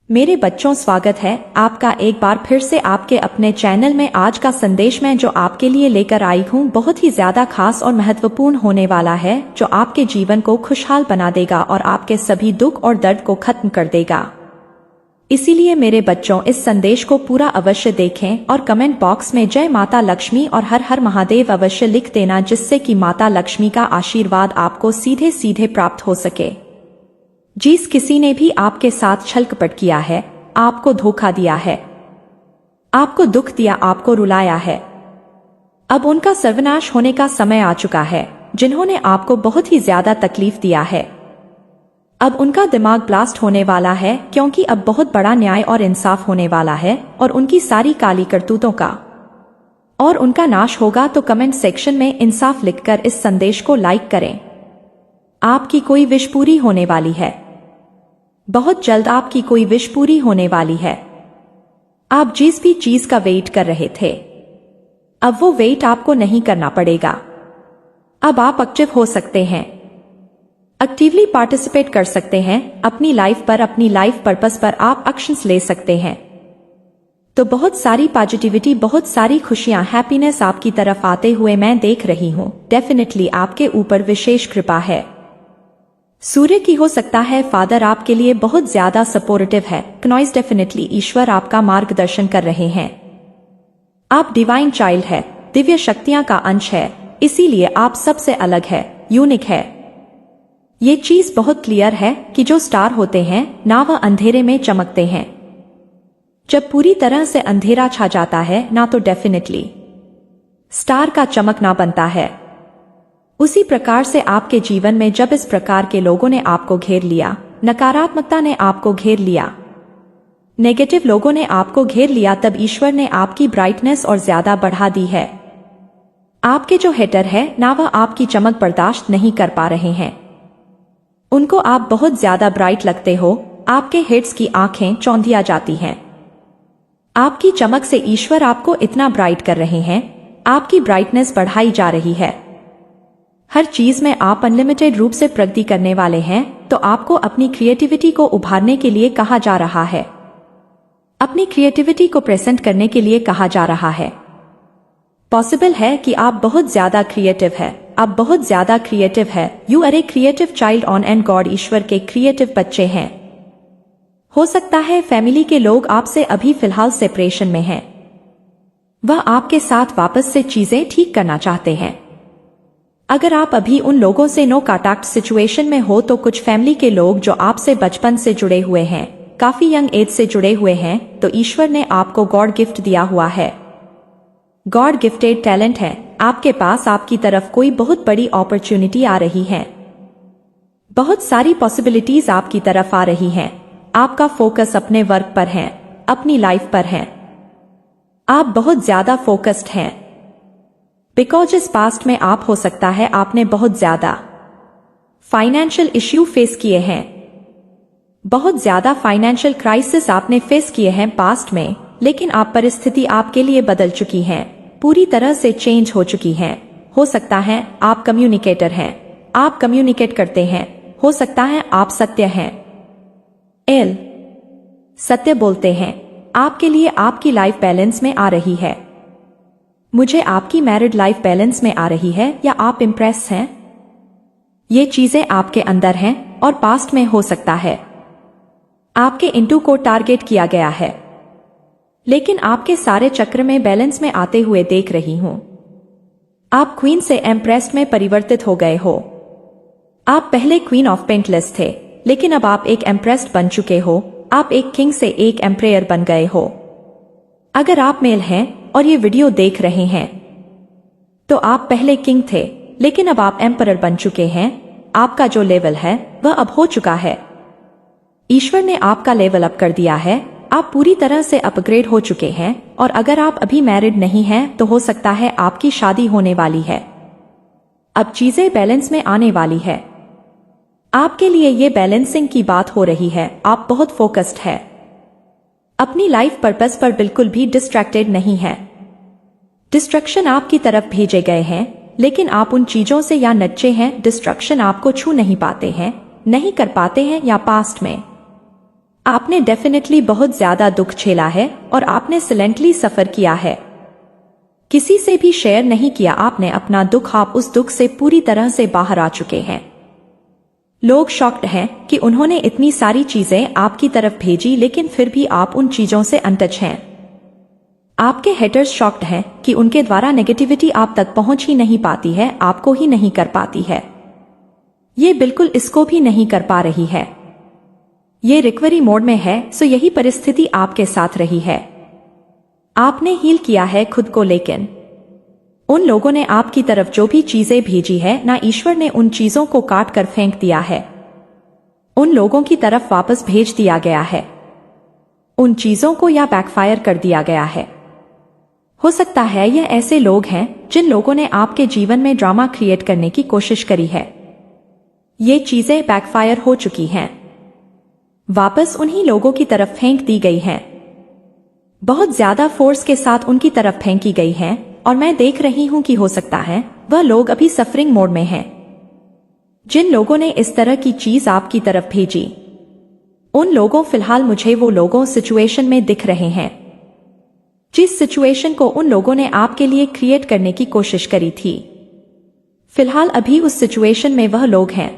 मेरे बच्चों, स्वागत है आपका एक बार फिर से आपके अपने चैनल में। आज का संदेश मैं जो आपके लिए लेकर आई हूँ बहुत ही ज्यादा खास और महत्वपूर्ण होने वाला है, जो आपके जीवन को खुशहाल बना देगा और आपके सभी दुख और दर्द को खत्म कर देगा। इसीलिए मेरे बच्चों, इस संदेश को पूरा अवश्य देखें और कमेंट बॉक्स में जय माता लक्ष्मी और हर हर महादेव अवश्य लिख देना, जिससे कि माता लक्ष्मी का आशीर्वाद आपको सीधे सीधे प्राप्त हो सके। जिस किसी ने भी आपके साथ छल कपट किया है, आपको धोखा दिया है, आपको दुख दिया, आपको रुलाया है, अब उनका सर्वनाश होने का समय आ चुका है। जिन्होंने आपको बहुत ही ज्यादा तकलीफ दिया है, अब उनका दिमाग ब्लास्ट होने वाला है, क्योंकि अब बहुत बड़ा न्याय और इंसाफ होने वाला है और उनकी सारी काली करतूतों का और उनका नाश होगा। तो कमेंट सेक्शन में इंसाफ लिखकर इस संदेश को लाइक करें। आपकी कोई विश पूरी होने वाली है, बहुत जल्द आपकी कोई विश पूरी होने वाली है। आप जिस भी चीज का वेट कर रहे थे, अब वो वेट आपको नहीं करना पड़ेगा। अब आप एक्टिव हो सकते हैं, एक्टिवली पार्टिसिपेट कर सकते हैं अपनी लाइफ पर, अपनी लाइफ पर्पस पर आप एक्शंस ले सकते हैं। तो बहुत सारी पॉजिटिविटी, बहुत सारी खुशियां, हैप्पीनेस आपकी तरफ आते हुए मैं देख रही हूं। डेफिनेटली आपके ऊपर विशेष कृपा है। सूर्य की हो सकता है, फादर आपके लिए बहुत ज्यादा सपोर्टिव है। कनॉइज डेफिनेटली ईश्वर आपका मार्गदर्शन कर रहे हैं। आप डिवाइन चाइल्ड है, दिव्य शक्तियां का अंश है, इसीलिए आप सबसे अलग है, यूनिक है। ये चीज बहुत क्लियर है कि जो स्टार होते हैं ना, वह अंधेरे में चमकते हैं। जब पूरी तरह से अंधेरा छा जाता है ना, तो डेफिनेटली स्टार का चमक ना बनता है। उसी प्रकार से आपके जीवन में जब इस प्रकार के लोगों ने आपको घेर लिया, नकारात्मकता ने आपको घेर लिया, नेगेटिव लोगों ने आपको घेर लिया, तब ईश्वर ने आपकी ब्राइटनेस और ज्यादा बढ़ा दी है। आपके जो हेटर है ना, वह आपकी चमक बर्दाश्त नहीं कर पा रहे हैं। उनको आप बहुत ज्यादा ब्राइट लगते हो, आपके हेट्स की आंखें चौंधिया जाती हैं। आपकी चमक से ईश्वर आपको इतना ब्राइट कर रहे हैं, आपकी ब्राइटनेस बढ़ाई जा रही है। हर चीज में आप अनलिमिटेड रूप से प्रगति करने वाले हैं। तो आपको अपनी क्रिएटिविटी को उभारने के लिए कहा जा रहा है, अपनी क्रिएटिविटी को प्रेजेंट करने के लिए कहा जा रहा है। पॉसिबल है कि आप बहुत ज्यादा क्रिएटिव है, आप बहुत ज्यादा क्रिएटिव है। You are a creative child on and God, ईश्वर के क्रिएटिव बच्चे हैं। हो सकता है फैमिली के लोग आपसे अभी फिलहाल सेपरेशन में हैं, वह आपके साथ वापस से चीजें ठीक करना चाहते हैं। अगर आप अभी उन लोगों से नो कांटेक्ट सिचुएशन में हो, तो कुछ फैमिली के लोग जो आपसे बचपन से जुड़े हुए हैं, काफी यंग एज से जुड़े हुए हैं, तो ईश्वर ने आपको गॉड गिफ्ट दिया हुआ है। गॉड गिफ्टेड टैलेंट है आपके पास। आपकी तरफ कोई बहुत बड़ी अपॉर्चुनिटी आ रही है, बहुत सारी पॉसिबिलिटीज आपकी तरफ आ रही हैं। आपका फोकस अपने वर्क पर है, अपनी लाइफ पर है। आप बहुत ज्यादा फोकस्ड हैं, बिकॉज इस पास्ट में आप हो सकता है आपने बहुत ज्यादा फाइनेंशियल इश्यू फेस किए हैं, बहुत ज्यादा फाइनेंशियल क्राइसिस आपने फेस किए हैं पास्ट में। लेकिन आप परिस्थिति आपके लिए बदल चुकी हैं, पूरी तरह से चेंज हो चुकी हैं। हो सकता है आप कम्युनिकेटर हैं, आप कम्युनिकेट करते हैं। हो सकता है आप सत्य हैं, सत्य बोलते हैं। आपके लिए आपकी लाइफ बैलेंस में आ रही है। मुझे आपकी मैरिड लाइफ बैलेंस में आ रही है, या आप इम्प्रेस हैं। ये चीजें आपके अंदर हैं और पास्ट में हो सकता है आपके इंटू को टारगेट किया गया है, लेकिन आपके सारे चक्र में बैलेंस में आते हुए देख रही हूं। आप क्वीन से एम्प्रेस में परिवर्तित हो गए हो। आप पहले क्वीन ऑफ पेंटलेस थे, लेकिन अब आप एक एम्प्रेस्ड बन चुके हो। आप एक किंग से एक एम्प्रेयर बन गए हो। अगर आप मेल हैं और ये वीडियो देख रहे हैं, तो आप पहले किंग थे, लेकिन अब आप एम्परर बन चुके हैं। आपका जो लेवल है वह अब हो चुका है। ईश्वर ने आपका लेवल अप कर दिया है। आप पूरी तरह से अपग्रेड हो चुके हैं। और अगर आप अभी मैरिड नहीं हैं, तो हो सकता है आपकी शादी होने वाली है। अब चीजें बैलेंस में आने वाली है। आपके लिए ये बैलेंसिंग की बात हो रही है। आप बहुत फोकस्ड है, अपनी लाइफ पर्पस पर बिल्कुल भी डिस्ट्रैक्टेड नहीं है। डिस्ट्रक्शन आपकी तरफ भेजे गए हैं, लेकिन आप उन चीजों से या नच्चे हैं। डिस्ट्रक्शन आपको छू नहीं पाते हैं, नहीं कर पाते हैं, या पास्ट में आपने डेफिनेटली बहुत ज्यादा दुख झेला है और आपने सिलेंटली सफर किया है। किसी से भी शेयर नहीं किया आपने अपना दुख, आप उस दुख से पूरी तरह से बाहर आ चुके हैं। लोग शॉक्ड हैं कि उन्होंने इतनी सारी चीजें आपकी तरफ भेजी लेकिन फिर भी आप उन चीजों से अनटच हैं। आपके हेटर्स शॉक्ड हैं कि उनके द्वारा नेगेटिविटी आप तक पहुंच ही नहीं पाती है, आपको ही नहीं कर पाती है। ये बिल्कुल इसको भी नहीं कर पा रही है। ये रिकवरी मोड में है, सो यही परिस्थिति आपके साथ रही है। आपने हील किया है खुद को, लेकिन उन लोगों ने आपकी तरफ जो भी चीजें भेजी है ना, ईश्वर ने उन चीजों को काट कर फेंक दिया है, उन लोगों की तरफ वापस भेज दिया गया है। उन चीजों को या बैकफायर कर दिया गया है। हो सकता है यह ऐसे लोग हैं जिन लोगों ने आपके जीवन में ड्रामा क्रिएट करने की कोशिश करी है। ये चीजें बैकफायर हो चुकी हैं, वापस उन्हीं लोगों की तरफ फेंक दी गई हैं, बहुत ज्यादा फोर्स के साथ उनकी तरफ फेंकी गई हैं। और मैं देख रही हूं कि हो सकता है वह लोग अभी सफरिंग मोड में हैं। जिन लोगों ने इस तरह की चीज आपकी तरफ भेजी, उन लोगों, फिलहाल मुझे वो लोगों सिचुएशन में दिख रहे हैं जिस सिचुएशन को उन लोगों ने आपके लिए क्रिएट करने की कोशिश करी थी। फिलहाल अभी उस सिचुएशन में वह लोग हैं,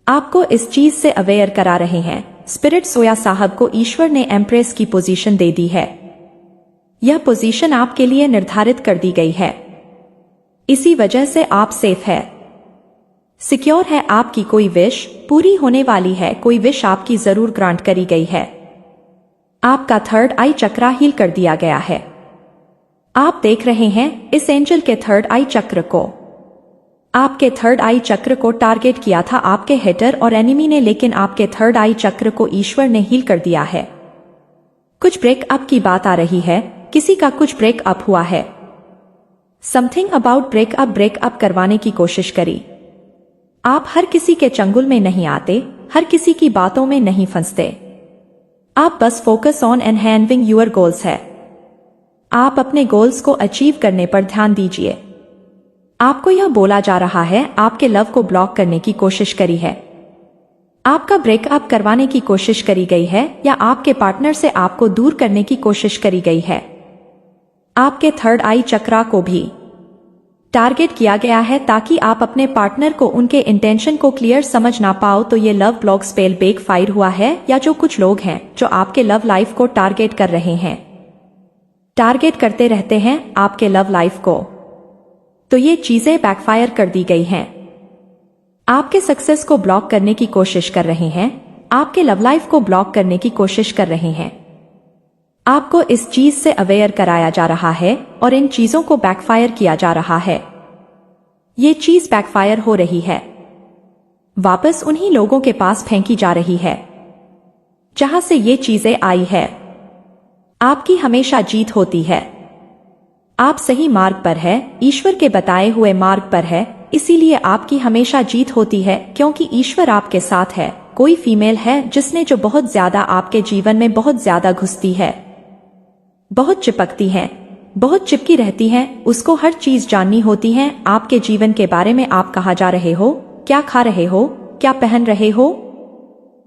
आपको इस चीज से अवेयर करा रहे हैं। स्पिरिट सोया साहब को ईश्वर ने एम्प्रेस की पोजीशन दे दी है। यह पोजीशन आपके लिए निर्धारित कर दी गई है, इसी वजह से आप सेफ है, सिक्योर है। आपकी कोई विश पूरी होने वाली है, कोई विश आपकी जरूर ग्रांट करी गई है। आपका थर्ड आई चक्रा हील कर दिया गया है। आप देख रहे हैं इस एंजल के थर्ड आई चक्र को। आपके थर्ड आई चक्र को टारगेट किया था आपके हेटर और एनिमी ने, लेकिन आपके थर्ड आई चक्र को ईश्वर ने हील कर दिया है। कुछ ब्रेकअप की बात आ रही है, किसी का कुछ ब्रेकअप हुआ है। समथिंग अबाउट ब्रेकअप करवाने की कोशिश करी। आप हर किसी के चंगुल में नहीं आते, हर किसी की बातों में नहीं फंसते। आप बस फोकस ऑन एनहैंसिंग योर गोल्स है। आप अपने गोल्स को अचीव करने पर ध्यान दीजिए। आपको यह बोला जा रहा है आपके लव को ब्लॉक करने की कोशिश करी है, आपका ब्रेकअप करवाने की कोशिश करी गई है, या आपके पार्टनर से आपको दूर करने की कोशिश करी गई है। आपके थर्ड आई चक्रा को भी टारगेट किया गया है ताकि आप अपने पार्टनर को उनके इंटेंशन को क्लियर समझ ना पाओ। तो ये love block spell backfire हुआ है, या जो कुछ लोग हैं जो आपके लव लाइफ को टारगेट कर रहे हैं, टारगेट करते रहते हैं आपके लव लाइफ को, तो ये चीजें बैकफायर कर दी गई हैं। आपके सक्सेस को ब्लॉक करने की कोशिश कर रहे हैं, आपके लव लाइफ को ब्लॉक करने की कोशिश कर रहे हैं। आपको इस चीज से अवेयर कराया जा रहा है और इन चीजों को बैकफायर किया जा रहा है। ये चीज बैकफायर हो रही है, वापस उन्हीं लोगों के पास फेंकी जा रही है जहां से ये चीजें आई है। आपकी हमेशा जीत होती है। आप सही मार्ग पर है, ईश्वर के बताए हुए मार्ग पर है, इसीलिए आपकी हमेशा जीत होती है क्योंकि ईश्वर आपके साथ है। कोई फीमेल है जिसने जो बहुत ज्यादा आपके जीवन में बहुत ज्यादा घुसती है, बहुत चिपकती है, बहुत चिपकी रहती है, उसको हर चीज जाननी होती है आपके जीवन के बारे में। आप कहाँ जा रहे हो, क्या खा रहे हो, क्या पहन रहे हो,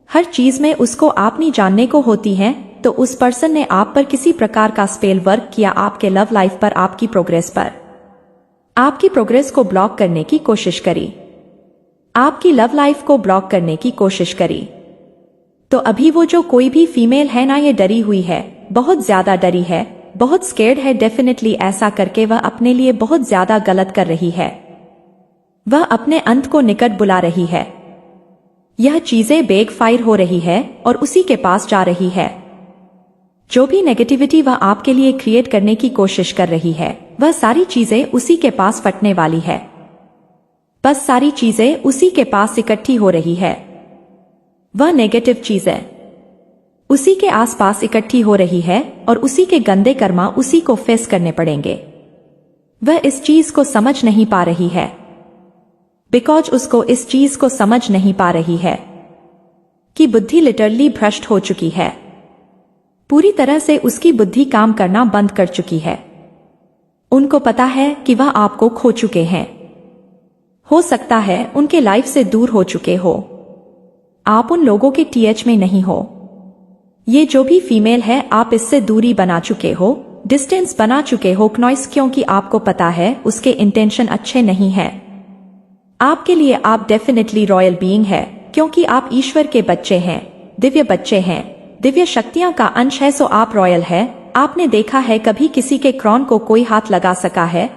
हर चीज में उसको आपनी जानने को होती है। तो उस पर्सन ने आप पर किसी प्रकार का स्पेल वर्क किया, आपके लव लाइफ पर, आपकी प्रोग्रेस पर, आपकी प्रोग्रेस को ब्लॉक करने की कोशिश करी, आपकी लव लाइफ को ब्लॉक करने की कोशिश करी। तो अभी वो जो कोई भी फीमेल है ना, ये डरी हुई है, बहुत ज्यादा डरी है, बहुत स्केर्ड है। डेफिनेटली ऐसा करके वह अपने लिए बहुत ज्यादा गलत कर रही है, वह अपने अंत को निकट बुला रही है। यह चीजें बेग फायर हो रही है और उसी के पास जा रही है। जो भी नेगेटिविटी वह आपके लिए क्रिएट करने की कोशिश कर रही है, वह सारी चीजें उसी के पास फटने वाली है। बस सारी चीजें उसी के पास इकट्ठी हो रही है। वह नेगेटिव चीजें उसी के आसपास इकट्ठी हो रही है और उसी के गंदे कर्मा उसी को फेस करने पड़ेंगे। वह इस चीज को समझ नहीं पा रही है, बिकॉज उसको इस चीज को समझ नहीं पा रही है कि बुद्धि लिटरली भ्रष्ट हो चुकी है। पूरी तरह से उसकी बुद्धि काम करना बंद कर चुकी है। उनको पता है कि वह आपको खो चुके हैं। हो सकता है उनके लाइफ से दूर हो चुके हो, आप उन लोगों के टीएच में नहीं हो। ये जो भी फीमेल है, आप इससे दूरी बना चुके हो, डिस्टेंस बना चुके हो नॉइस, क्योंकि आपको पता है उसके इंटेंशन अच्छे नहीं है आपके लिए। आप डेफिनेटली रॉयल बीइंग है, क्योंकि आप ईश्वर के बच्चे हैं, दिव्य बच्चे हैं, दिव्य शक्तियां का अंश है, सो आप रॉयल है। आपने देखा है कभी किसी के क्राउन को कोई हाथ लगा सका है?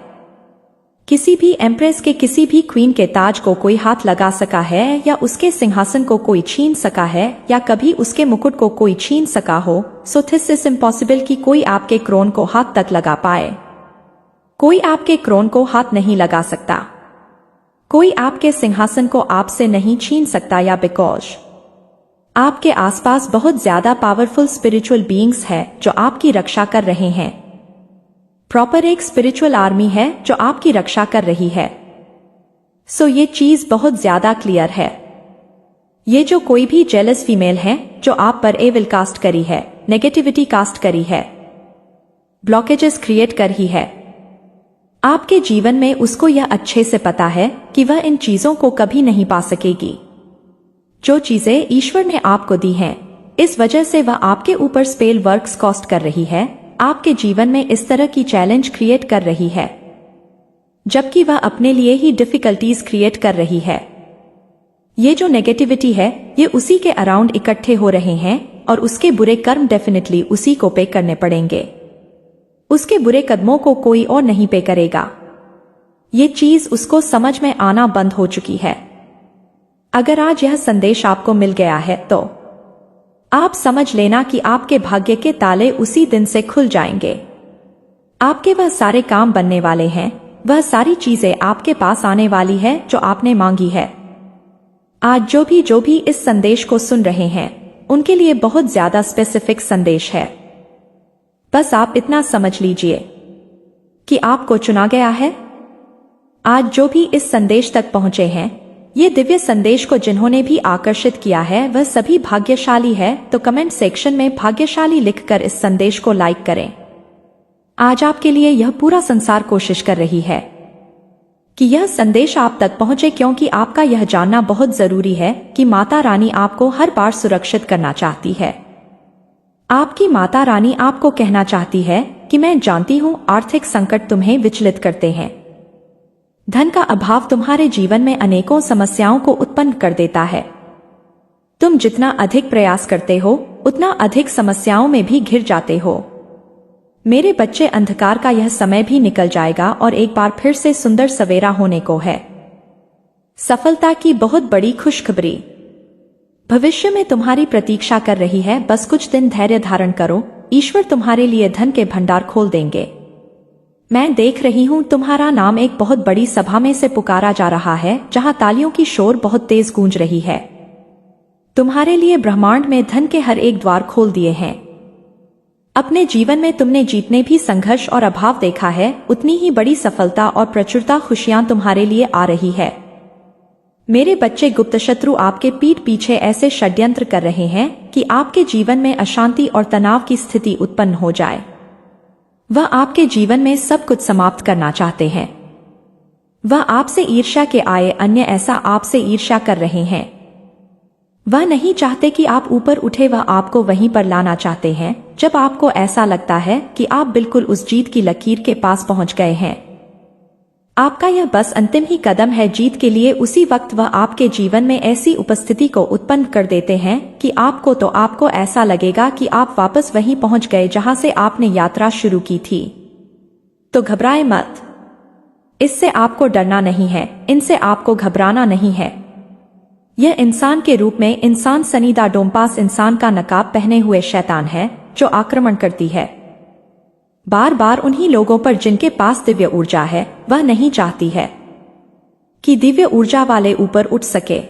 किसी भी एम्प्रेस के, किसी भी क्वीन के ताज को कोई हाथ लगा सका है, या उसके सिंहासन को कोई छीन सका है, या कभी उसके मुकुट को कोई छीन सका हो? सो दिस इज इम्पॉसिबल कि कोई आपके क्रोन को हाथ तक लगा पाए। कोई आपके क्रोन को हाथ नहीं लगा सकता, कोई आपके सिंहासन को आपसे नहीं छीन सकता, या बिकॉज आपके आसपास बहुत ज्यादा पावरफुल स्पिरिचुअल बीइंग्स है जो आपकी रक्षा कर रहे हैं। प्रॉपर एक स्पिरिचुअल आर्मी है जो आपकी रक्षा कर रही है। सो ये चीज बहुत ज्यादा क्लियर है। ये जो कोई भी जेलस फीमेल है जो आप पर एविल कास्ट करी है, नेगेटिविटी कास्ट करी है, ब्लॉकेजेस क्रिएट कर ही है आपके जीवन में, उसको यह अच्छे से पता है कि वह इन चीजों को कभी नहीं पा सकेगी। जो चीजें ईश्वर ने आपको दी हैं, इस वजह से वह आपके ऊपर स्पेल वर्क्स कॉस्ट कर रही है, आपके जीवन में इस तरह की चैलेंज क्रिएट कर रही है, जबकि वह अपने लिए ही डिफिकल्टीज क्रिएट कर रही है। ये जो नेगेटिविटी है, ये उसी के अराउंड इकट्ठे हो रहे हैं, और उसके बुरे कर्म डेफिनेटली उसी को पे करने पड़ेंगे। उसके बुरे कदमों को कोई और नहीं पे करेगा। ये चीज उसको समझ में आना बंद हो चुकी है। अगर आज यह संदेश आपको मिल गया है तो आप समझ लेना कि आपके भाग्य के ताले उसी दिन से खुल जाएंगे। आपके वह सारे काम बनने वाले हैं, वह सारी चीजें आपके पास आने वाली है जो आपने मांगी है। आज जो भी इस संदेश को सुन रहे हैं, उनके लिए बहुत ज्यादा स्पेसिफिक संदेश है। बस आप इतना समझ लीजिए कि आपको चुना गया है। आज जो भी इस संदेश तक पहुंचे हैं, ये दिव्य संदेश को जिन्होंने भी आकर्षित किया है, वह सभी भाग्यशाली है। तो कमेंट सेक्शन में भाग्यशाली लिखकर इस संदेश को लाइक करें। आज आपके लिए यह पूरा संसार कोशिश कर रही है कि यह संदेश आप तक पहुंचे, क्योंकि आपका यह जानना बहुत जरूरी है कि माता रानी आपको हर बार सुरक्षित करना चाहती है। आपकी माता रानी आपको कहना चाहती है कि मैं जानती हूं आर्थिक संकट तुम्हें विचलित करते हैं, धन का अभाव तुम्हारे जीवन में अनेकों समस्याओं को उत्पन्न कर देता है। तुम जितना अधिक प्रयास करते हो, उतना अधिक समस्याओं में भी घिर जाते हो। मेरे बच्चे, अंधकार का यह समय भी निकल जाएगा और एक बार फिर से सुंदर सवेरा होने को है। सफलता की बहुत बड़ी खुशखबरी भविष्य में तुम्हारी प्रतीक्षा कर रही है। बस कुछ दिन धैर्य धारण करो, ईश्वर तुम्हारे लिए धन के भंडार खोल देंगे। मैं देख रही हूं तुम्हारा नाम एक बहुत बड़ी सभा में से पुकारा जा रहा है, जहां तालियों की शोर बहुत तेज गूंज रही है। तुम्हारे लिए ब्रह्मांड में धन के हर एक द्वार खोल दिए हैं। अपने जीवन में तुमने जितने भी संघर्ष और अभाव देखा है, उतनी ही बड़ी सफलता और प्रचुरता खुशियां तुम्हारे लिए आ रही है। मेरे बच्चे, गुप्त शत्रु आपके पीठ पीछे ऐसे षड्यंत्र कर रहे हैं कि आपके जीवन में अशांति और तनाव की स्थिति उत्पन्न हो जाए। वह आपके जीवन में सब कुछ समाप्त करना चाहते हैं। वह आपसे ईर्ष्या के आए अन्य ऐसा आपसे ईर्ष्या कर रहे हैं। वह नहीं चाहते कि आप ऊपर उठे, वह आपको वहीं पर लाना चाहते हैं जब आपको ऐसा लगता है कि आप बिल्कुल उस जीत की लकीर के पास पहुंच गए हैं। आपका यह बस अंतिम ही कदम है जीत के लिए। उसी वक्त वह आपके जीवन में ऐसी उपस्थिति को उत्पन्न कर देते हैं कि आपको ऐसा लगेगा कि आप वापस वहीं पहुंच गए जहां से आपने यात्रा शुरू की थी। तो घबराए मत, इससे आपको डरना नहीं है, इनसे आपको घबराना नहीं है। यह इंसान के रूप में इंसान सनीदा डोमपास इंसान का नकाब पहने हुए शैतान है जो आक्रमण करती है बार बार उन्हीं लोगों पर जिनके पास दिव्य ऊर्जा है। वह नहीं चाहती है कि दिव्य ऊर्जा वाले ऊपर उठ सके।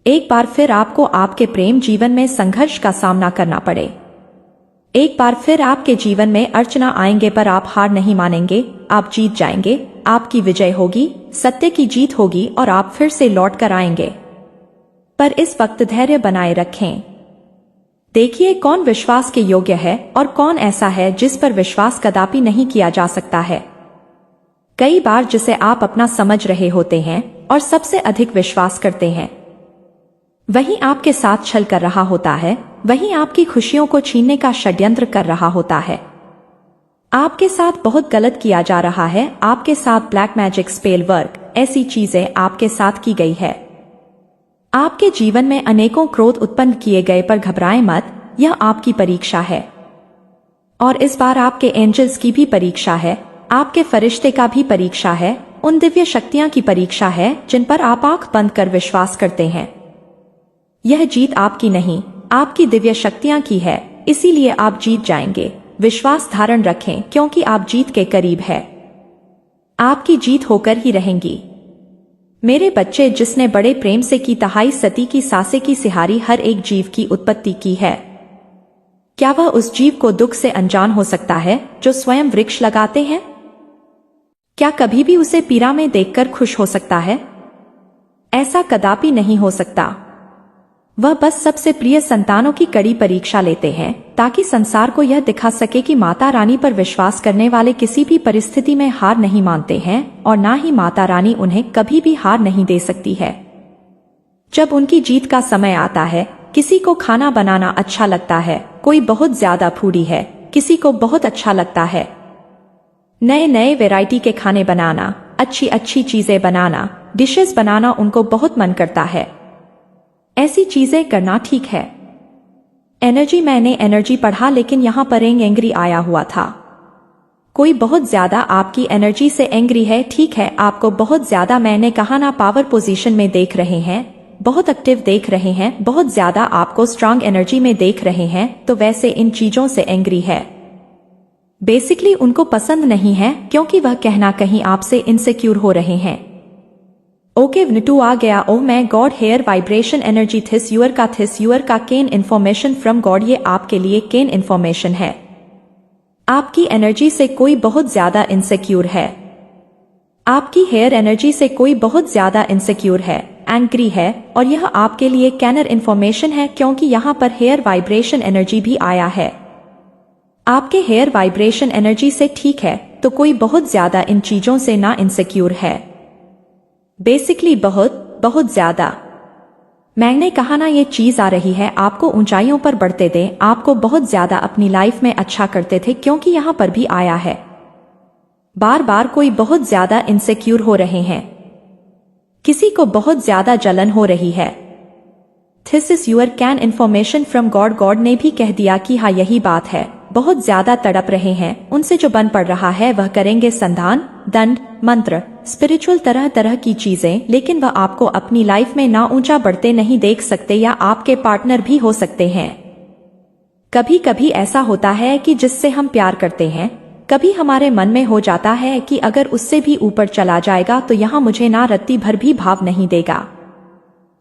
एक बार फिर आपको आपके प्रेम जीवन में संघर्ष का सामना करना पड़े। एक बार फिर आपके जीवन में अर्चना आएंगे, पर आप हार नहीं मानेंगे। आप जीत जाएंगे, आपकी विजय होगी, सत्य की जीत होगी और आप फिर से लौट कर आएंगे। पर इस वक्त धैर्य बनाए रखें। देखिए कौन विश्वास के योग्य है और कौन ऐसा है जिस पर विश्वास कदापि नहीं किया जा सकता है। कई बार जिसे आप अपना समझ रहे होते हैं और सबसे अधिक विश्वास करते हैं, वही आपके साथ छल कर रहा होता है, वही आपकी खुशियों को छीनने का षड्यंत्र कर रहा होता है। आपके साथ बहुत गलत किया जा रहा है, आपके साथ ब्लैक मैजिक, स्पेल वर्क, ऐसी चीजें आपके साथ की गई है। आपके जीवन में अनेकों क्रोध उत्पन्न किए गए, पर घबराएं मत, यह आपकी परीक्षा है। और इस बार आपके एंजल्स की भी परीक्षा है, आपके फरिश्ते का भी परीक्षा है, उन दिव्य शक्तियां की परीक्षा है जिन पर आप आंख बंद कर विश्वास करते हैं। यह जीत आपकी नहीं, आपकी दिव्य शक्तियां की है, इसीलिए आप जीत जाएंगे। विश्वास धारण रखें, क्योंकि आप जीत के करीब है। आपकी जीत होकर ही रहेंगी। मेरे बच्चे, जिसने बड़े प्रेम से की तहाई सती की सासे की सिहारी हर एक जीव की उत्पत्ति की है, क्या वह उस जीव को दुख से अनजान हो सकता है जो स्वयं वृक्ष लगाते हैं? क्या कभी भी उसे पीड़ा में देखकर खुश हो सकता है? ऐसा कदापि नहीं हो सकता। वह बस सबसे प्रिय संतानों की कड़ी परीक्षा लेते हैं, ताकि संसार को यह दिखा सके कि माता रानी पर विश्वास करने वाले किसी भी परिस्थिति में हार नहीं मानते हैं, और ना ही माता रानी उन्हें कभी भी हार नहीं दे सकती है। जब उनकी जीत का समय आता है, किसी को खाना बनाना अच्छा लगता है, कोई बहुत ज्यादा फूडी है, किसी को बहुत अच्छा लगता है नए नए वैरायटी के खाने बनाना, अच्छी अच्छी चीजें बनाना, डिशेस बनाना उनको बहुत मन करता है। ऐसी चीजें करना ठीक है। मैंने एनर्जी पढ़ा, लेकिन यहाँ पर एंग्री आया हुआ था। कोई बहुत ज्यादा आपकी एनर्जी से एंग्री है, ठीक है, आपको बहुत ज्यादा, मैंने कहा ना, पावर पोजीशन में देख रहे हैं, बहुत एक्टिव देख रहे हैं, बहुत ज्यादा आपको स्ट्रांग एनर्जी में देख रहे हैं, तो वैसे इन चीजों से एंग्री है। बेसिकली उनको पसंद नहीं है, क्योंकि वह कहना कहीं आपसे इनसिक्योर हो रहे हैं। ओके, नीटू आ गया। Oh my God, hair vibration energy, this your का केन इन्फॉर्मेशन फ्रॉम गॉड। ये आपके लिए केन इन्फॉर्मेशन है। आपकी एनर्जी से कोई बहुत ज्यादा इनसिक्योर है। आपकी हेयर एनर्जी से कोई बहुत ज्यादा इनसिक्योर है, एंग्री है, और यह आपके लिए कैनर इन्फॉर्मेशन है, क्योंकि यहाँ पर हेयर वाइब्रेशन एनर्जी भी आया है। आपके हेयर वाइब्रेशन एनर्जी से ठीक है, तो कोई बहुत ज्यादा इन चीजों से ना इनसिक्योर है। बेसिकली बहुत ज्यादा। मैंने कहा ना, ये चीज आ रही है, आपको ऊंचाइयों पर बढ़ते दें, आपको बहुत ज्यादा अपनी लाइफ में अच्छा करते थे, क्योंकि यहां पर भी आया है। बार बार कोई बहुत ज्यादा इनसिक्योर हो रहे हैं, किसी को बहुत ज्यादा जलन हो रही है। This is your can information from God. God ने भी कह दिया कि हाँ, यही बात है। बहुत ज्यादा तड़प रहे हैं, उनसे जो बन पड़ रहा है वह करेंगे संधान, दंड, मंत्र, स्पिरिचुअल तरह तरह की चीजें, लेकिन वह आपको अपनी लाइफ में ना ऊंचा बढ़ते नहीं देख सकते, या आपके पार्टनर भी हो सकते हैं। कभी कभी ऐसा होता है कि जिससे हम प्यार करते हैं, कभी हमारे मन में हो जाता है कि अगर उससे भी ऊपर चला जाएगा तो यहाँ मुझे ना रत्ती भर भी भाव नहीं देगा,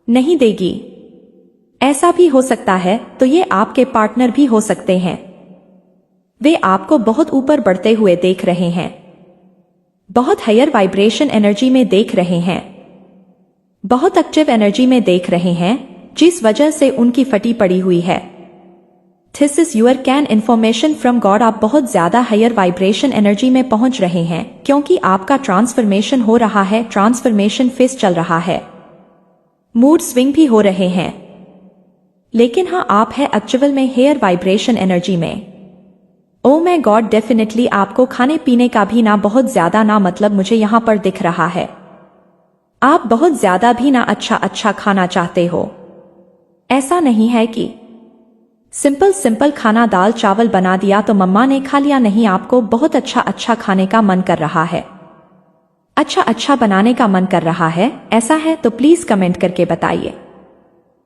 नहीं देगी। ऐसा भी हो सकता है, तो ये आपके पार्टनर भी हो सकते हैं। वे आपको बहुत ऊपर बढ़ते हुए देख रहे हैं, बहुत हायर वाइब्रेशन एनर्जी में देख रहे हैं, बहुत एक्टिव एनर्जी में देख रहे हैं, जिस वजह से उनकी फटी पड़ी हुई है। This is your can information from God. आप बहुत ज्यादा हायर वाइब्रेशन एनर्जी में पहुंच रहे हैं, क्योंकि आपका ट्रांसफॉर्मेशन हो रहा है, ट्रांसफॉर्मेशन फेस चल रहा है, मूड स्विंग भी हो रहे हैं। लेकिन हाँ, आप है एक्चुअल में हेयर वाइब्रेशन एनर्जी में। ओ माय गॉड, डेफिनेटली आपको खाने पीने का भी ना बहुत ज्यादा ना, मतलब मुझे यहाँ पर दिख रहा है आप बहुत ज्यादा भी ना अच्छा खाना चाहते हो। ऐसा नहीं है कि सिंपल खाना दाल चावल बना दिया तो मम्मा ने खा लिया, नहीं, आपको बहुत अच्छा खाने का मन कर रहा है, अच्छा बनाने का मन कर रहा है। ऐसा है तो प्लीज कमेंट करके बताइए।